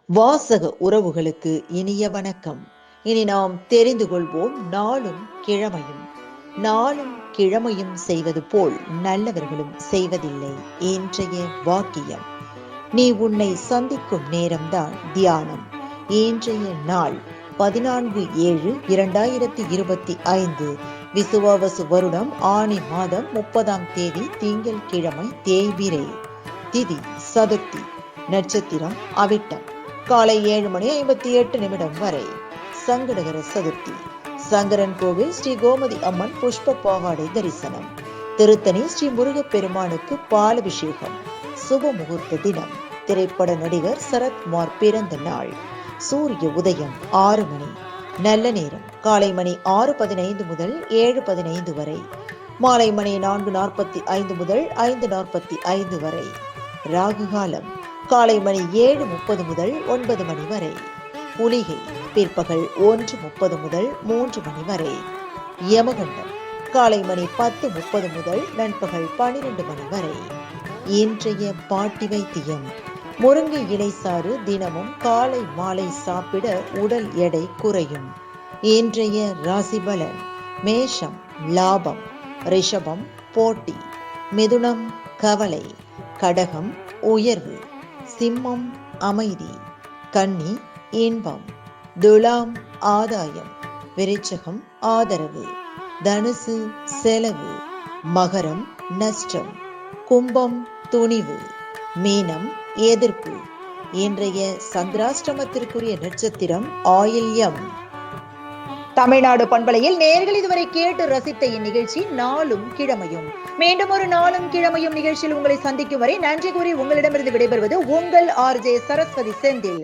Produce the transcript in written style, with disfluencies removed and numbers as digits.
வாசக உறவுகளுக்கு இனிய வணக்கம். இனி நாம் தெரிந்து கொள்வோம் நாளும் கிழமையும். நாளும் கிழமையும் செய்வது போல் நல்லவர்களும் செய்வதில்லை. இன்றைய வாக்கியம்: நீ உன்னை சந்திக்கும் நேரம்தான் தியானம். இன்றைய நாள் 14/7/2025 விசுவாவசு வருடம் ஆனி மாதம் 30ஆம் தேதி திங்கள் கிழமை தேய்பிரை. திதி சதுர்த்தி. நட்சத்திரம் அவிட்டம். காலை 7:58 வரை. சங்கடகர சதுர்த்தி. சங்கரன் கோவில் ஸ்ரீ கோமதி அம்மன் புஷ்ப பாவாடை தரிசனம். திருத்தணி ஸ்ரீ முருகப்பெருமானுக்கு பாலபிஷேகம். சுப முகூர்த்த தினம். திரைப்பட நடிகர் சரத்குமார் பிறந்த நாள். சூரிய உதயம் 6 மணி. நல்ல நேரம் காலை மணி 6:15 முதல் 7:15 வரை. மாலை மணி 4:45 முதல் 5:45 வரை. ராகு காலம் காலை மணி 7:30 முதல் 9 மணி வரை. புலிகை பிற்பகல் 1:30 முதல் 3 மணி வரை. யமகண்டம் காலை மணி 10:30 முதல் நண்பகல் 12 மணி வரை. இன்றைய பாட்டி வைத்தியம்: முருங்கை இலை சாறு தினமும் காலை மாலை சாப்பிட உடல் எடை குறையும். இன்றைய ராசி பலன்: மேஷம் லாபம், ரிஷபம் போட்டி, மிதுனம் கவலை, கடகம் உயர்வு, சிம்மம் அமைதி, கன்னி இன்பம், துலாம் ஆதாயம், விருச்சிகம் ஆதரவு, தனுசு செலவு, மகரம் நஷ்டம், கும்பம் துணிவு, மீனம் எதிர்ப்பு. இன்றைய சந்திராஷ்டமத்திற்குரிய நட்சத்திரம் ஆயில்யம். தமிழ்நாடு பண்பலையில் நேயர்கள் இதுவரை கேட்டு ரசித்த இந்நிகழ்ச்சி நாளும் கிழமையும். மீண்டும் ஒரு நாளும் கிழமையும் நிகழ்ச்சியில் உங்களை சந்திக்கும் வரை நன்றி கூறி உங்களிடமிருந்து விடைபெறுவது உங்கள் RJ சரஸ்வதி செந்தில்.